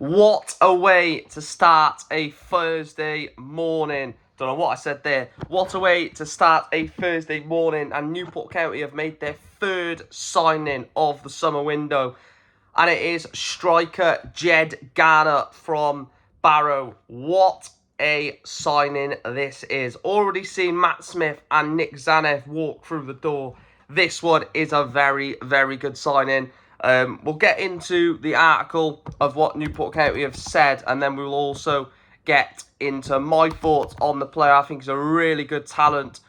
What a way to start a Thursday morning. Don't know what I said there. What a way to start a Thursday morning. And Newport County have made their third signing of the summer window. And it is striker Jed Garner from Barrow. What a signing this is. Already seen Matt Smith and Nick Zanev walk through the door. This one is a very, very good signing. We'll get into the article of what Newport County have said, and then we'll also get into my thoughts on the player. I think he's a really good talent.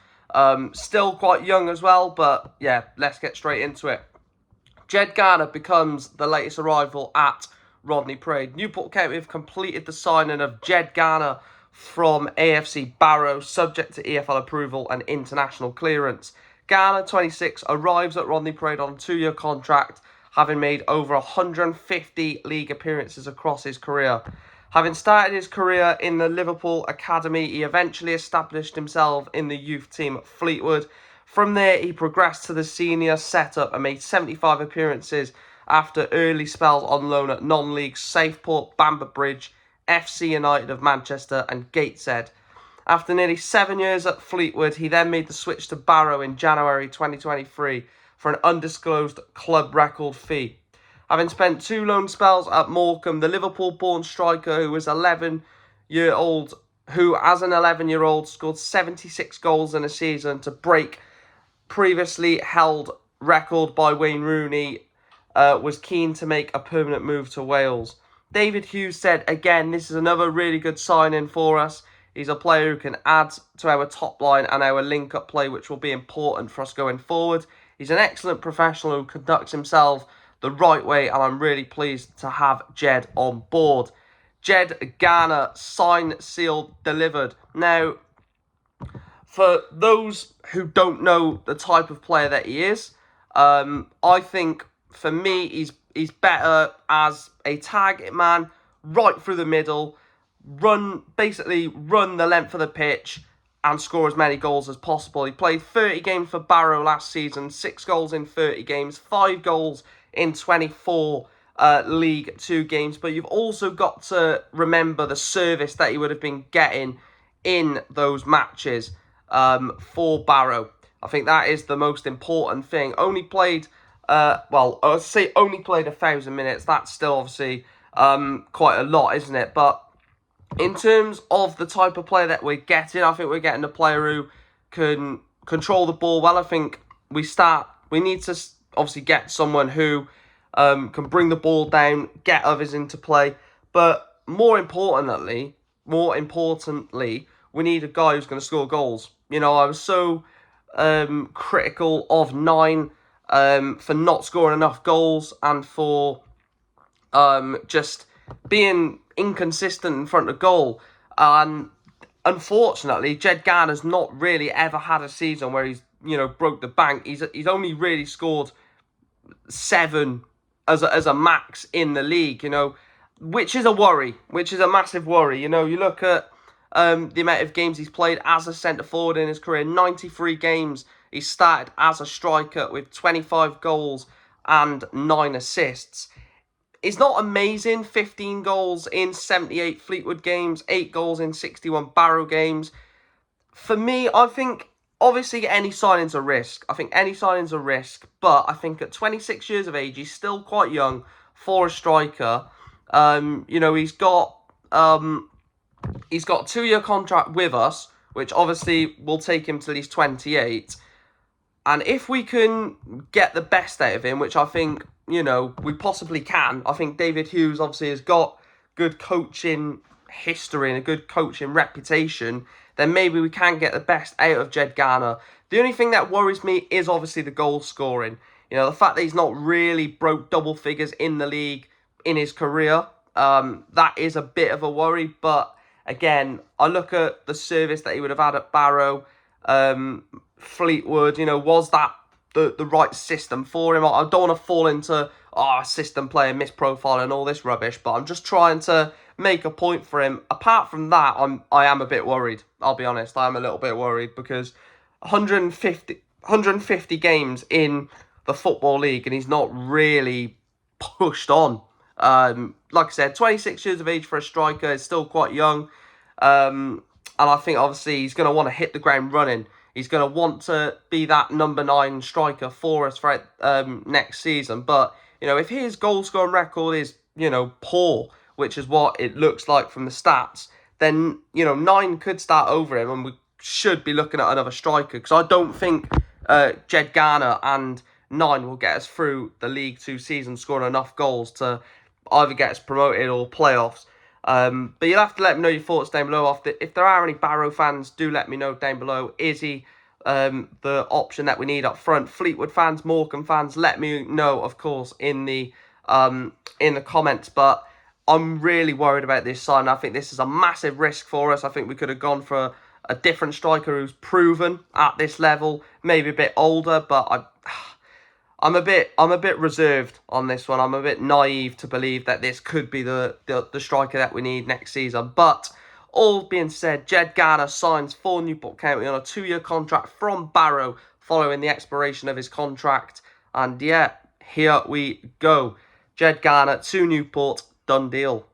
Still quite young as well, but yeah, let's get straight into it. Jed Garner becomes the latest arrival at Rodney Parade. Newport County have completed the signing of Jed Garner from AFC Barrow, subject to EFL approval and international clearance. Garner, 26, arrives at Rodney Parade on a 2-year contract, having made over 150 league appearances across his career. Having started his career in the Liverpool Academy, he eventually established himself in the youth team at Fleetwood. From there, he progressed to the senior setup and made 75 appearances after early spells on loan at non-league Southport, Bamber Bridge, FC United of Manchester and Gateshead. After nearly 7 years at Fleetwood, he then made the switch to Barrow in January 2023 for an undisclosed club record fee. Having spent 2 loan spells at Morecambe, the Liverpool-born striker who as an 11-year-old scored 76 goals in a season to break previously held record by Wayne Rooney, was keen to make a permanent move to Wales. David Hughes said, again, this is another really good signing for us. He's a player who can add to our top line and our link-up play, which will be important for us going forward. He's an excellent professional who conducts himself the right way, and I'm really pleased to have Jed on board. Jed Garner, signed, sealed, delivered. Now, for those who don't know the type of player that he is, I think, for me, he's better as a target man, right through the middle, basically run the length of the pitch and score as many goals as possible. He played 30 games for Barrow last season, 6 goals in 30 games, 5 goals in 24 League 2 games. But you've also got to remember the service that he would have been getting in those matches for Barrow. I think that is the most important thing. Only played, I'd say only played 1,000 minutes. That's still obviously quite a lot, isn't it? But in terms of the type of player that we're getting, I think we're getting a player who can control the ball well. I think we need to obviously get someone who can bring the ball down, get others into play. But more importantly, we need a guy who's going to score goals. You know, I was so critical of Nine for not scoring enough goals and for just being inconsistent in front of goal. And unfortunately, Jed Garner's not really ever had a season where he's, broke the bank. He's only really scored 7 as a max in the league, which is a worry, which is a massive worry. You look at the amount of games he's played as a centre-forward in his career, 93 games he started as a striker with 25 goals and 9 assists. It's not amazing, 15 goals in 78 Fleetwood games, 8 goals in 61 Barrow games. For me, I think, obviously, any signing's a risk. But I think at 26 years of age, he's still quite young for a striker. He's got a 2-year contract with us, which obviously will take him till he's 28. And if we can get the best out of him, which I think, we possibly can. I think David Hughes obviously has got good coaching history and a good coaching reputation. Then maybe we can get the best out of Jed Garner. The only thing that worries me is obviously the goal scoring. The fact that he's not really broke double figures in the league in his career. That is a bit of a worry. But again, I look at the service that he would have had at Barrow, Fleetwood. Was that the right system for him? I don't want to fall into system player misprofile and all this rubbish, but I'm just trying to make a point for him. Apart from that, I am a bit worried. I'll be honest, I am a little bit worried because 150 games in the Football League and he's not really pushed on Like I said, 26 years of age for a striker is still quite young. And I think obviously he's going to want to hit the ground running. He's going to want to be that number 9 striker for us for next season. But, you know, if his goal scoring record is, you know, poor, which is what it looks like from the stats, then, you know, 9 could start over him and we should be looking at another striker. Because I don't think Jed Garner and 9 will get us through the League 2 season scoring enough goals to either get us promoted or playoffs. But you'll have to let me know your thoughts down below. If there are any Barrow fans, do let me know down below. Is he the option that we need up front? Fleetwood fans, Morecambe fans, let me know, of course, in the comments. But I'm really worried about this sign. I think this is a massive risk for us. I think we could have gone for a different striker who's proven at this level, maybe a bit older, but I'm a bit reserved on this one. I'm a bit naive to believe that this could be the striker that we need next season. But all being said, Jed Garner signs for Newport County on a 2-year contract from Barrow following the expiration of his contract. And yeah, here we go. Jed Garner to Newport, done deal.